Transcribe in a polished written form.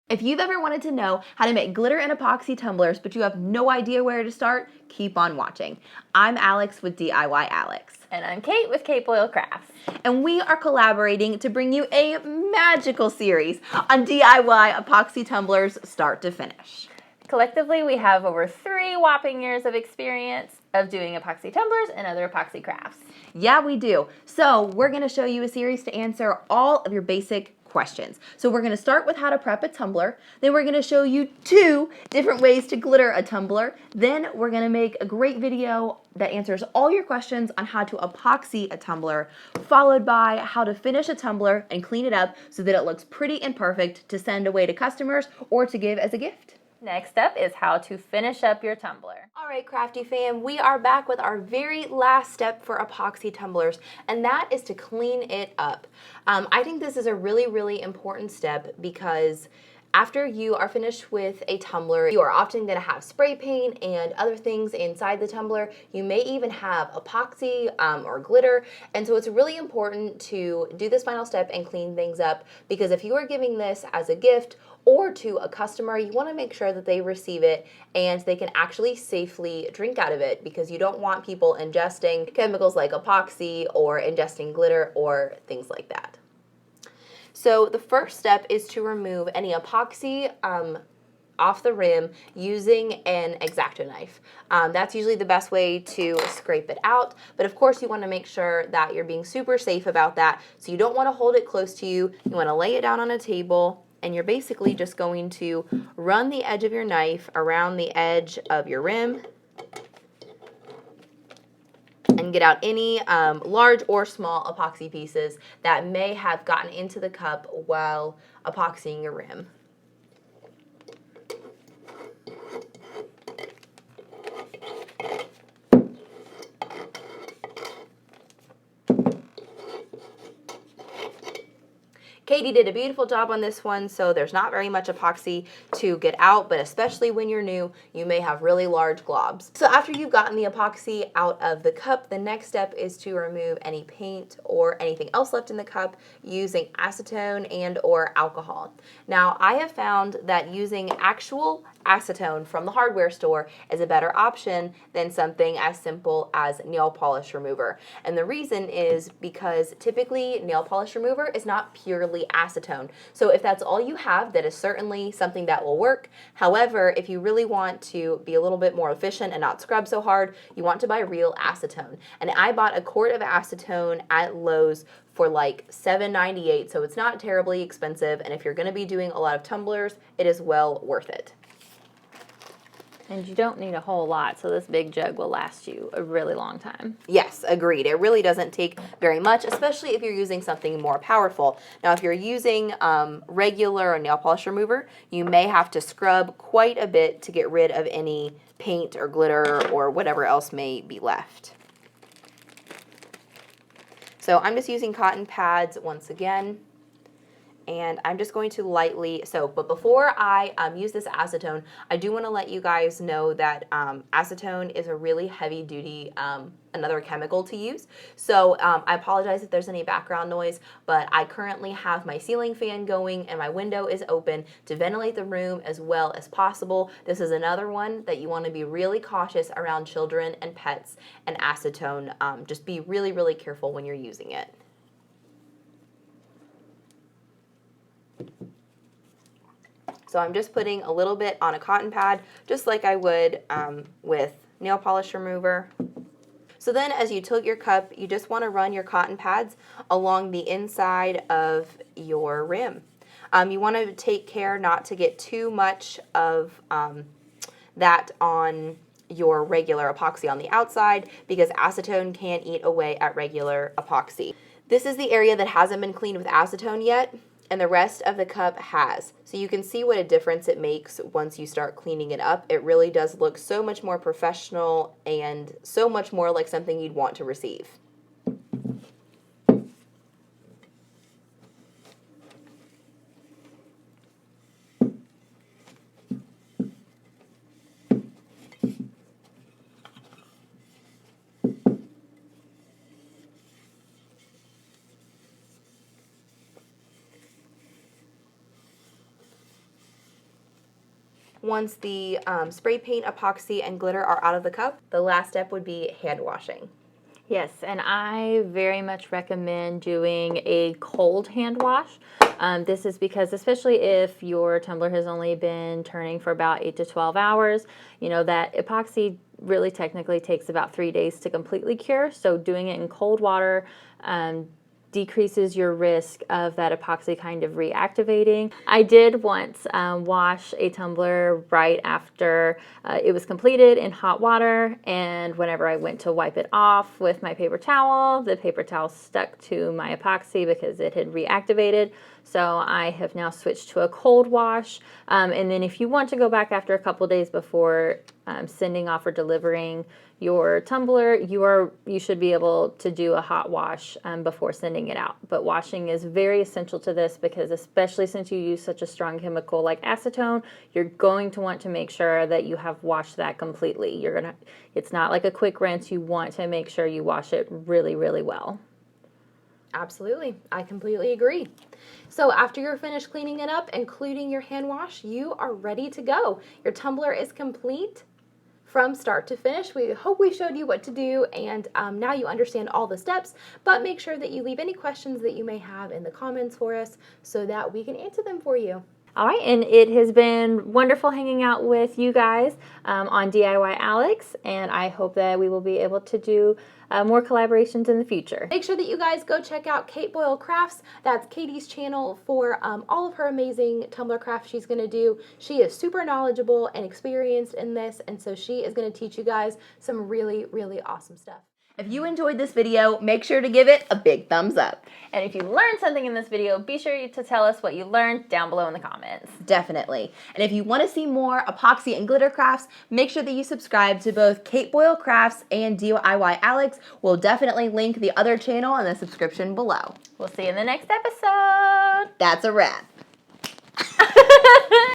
If you've ever wanted to know how to make glitter and epoxy tumblers, but you have no idea where to start, keep on watching. I'm Alex with DIY Alex. And I'm Kate with Kate Boyle Crafts. And we are collaborating to bring you a magical series on DIY epoxy tumblers start to finish. Collectively, we have over 3 whopping years of experience of doing epoxy tumblers and other epoxy crafts. Yeah, we do. So we're going to show you a series to answer all of your basic questions. So we're going to start with how to prep a tumbler. Then we're going to show you 2 different ways to glitter a tumbler. Then we're going to make a great video that answers all your questions on how to epoxy a tumbler, followed by how to finish a tumbler and clean it up so that it looks pretty and perfect to send away to customers or to give as a gift. Next up is how to finish up your tumbler. All right, Crafty fam, we are back with our very last step for epoxy tumblers, and that is to clean it up. I think this is a really, really important step because after you are finished with a tumbler, you are often going to have spray paint and other things inside the tumbler. You may even have epoxy or glitter, and so it's really important to do this final step and clean things up, because if you are giving this as a gift or to a customer, you want to make sure that they receive it and they can actually safely drink out of it, because you don't want people ingesting chemicals like epoxy or ingesting glitter or things like that. So the first step is to remove any epoxy off the rim using an exacto knife. That's usually the best way to scrape it out, but of course you want to make sure that you're being super safe about that. So you don't want to hold it close to you. You want to lay it down on a table, and you're basically just going to run the edge of your knife around the edge of your rim and get out any large or small epoxy pieces that may have gotten into the cup while epoxying your rim. Katie did a beautiful job on this one, so there's not very much epoxy to get out, but especially when you're new, you may have really large globs. So after you've gotten the epoxy out of the cup, the next step is to remove any paint or anything else left in the cup using acetone and or alcohol. Now, I have found that using actual acetone from the hardware store is a better option than something as simple as nail polish remover. And the reason is because typically nail polish remover is not purely acetone. So if that's all you have, that is certainly something that will work. However, if you really want to be a little bit more efficient and not scrub so hard, you want to buy real acetone. And I bought a quart of acetone at Lowe's for like $7.98, so it's not terribly expensive, and if you're going to be doing a lot of tumblers, it is well worth it. And you don't need a whole lot, so this big jug will last you a really long time. Yes, agreed. It really doesn't take very much, especially if you're using something more powerful. Now, if you're using regular nail polish remover, you may have to scrub quite a bit to get rid of any paint or glitter or whatever else may be left. So I'm just using cotton pads once again. And I'm just going to lightly soak. But before I use this acetone, I do want to let you guys know that acetone is a really heavy-duty another chemical to use. So I apologize if there's any background noise, but I currently have my ceiling fan going and my window is open to ventilate the room as well as possible. This is another one that you want to be really cautious around children and pets and acetone. Just be really, really careful when you're using it. So I'm just putting a little bit on a cotton pad, just like I would with nail polish remover. So then as you tilt your cup, you just want to run your cotton pads along the inside of your rim. You want to take care not to get too much of that on your regular epoxy on the outside, because acetone can eat away at regular epoxy. This is the area that hasn't been cleaned with acetone yet, and the rest of the cup has. So you can see what a difference it makes once you start cleaning it up. It really does look so much more professional and so much more like something you'd want to receive. Once the spray paint, epoxy, and glitter are out of the cup, the last step would be hand washing. Yes, and I very much recommend doing a cold hand wash. This is because, especially if your tumbler has only been turning for about 8 to 12 hours, you know, that epoxy really technically takes about 3 days to completely cure. So doing it in cold water decreases your risk of that epoxy kind of reactivating. I did once wash a tumbler right after it was completed in hot water, and whenever I went to wipe it off with my paper towel, the paper towel stuck to my epoxy because it had reactivated. So I have now switched to a cold wash, and then if you want to go back after a couple days before sending off or delivering your tumbler, you should be able to do a hot wash before sending it out. But washing is very essential to this because, especially since you use such a strong chemical like acetone, you're going to want to make sure that you have washed that completely. It's not like a quick rinse. You want to make sure you wash it really, really well. Absolutely. I completely agree. So after you're finished cleaning it up, including your hand wash, you are ready to go. Your tumbler is complete from start to finish. We hope we showed you what to do, and now you understand all the steps, but make sure that you leave any questions that you may have in the comments for us so that we can answer them for you. All right, and it has been wonderful hanging out with you guys on DIY Alex, and I hope that we will be able to do more collaborations in the future. Make sure that you guys go check out Kate Boyle Crafts. That's Katie's channel for all of her amazing tumbler crafts she's going to do. She is super knowledgeable and experienced in this, and so she is going to teach you guys some really, really awesome stuff. If you enjoyed this video, make sure to give it a big thumbs up. And if you learned something in this video, be sure to tell us what you learned down below in the comments. Definitely. And if you want to see more epoxy and glitter crafts, make sure that you subscribe to both Kate Boyle Crafts and DIY Alex. We'll definitely link the other channel in the description below. We'll see you in the next episode. That's a wrap.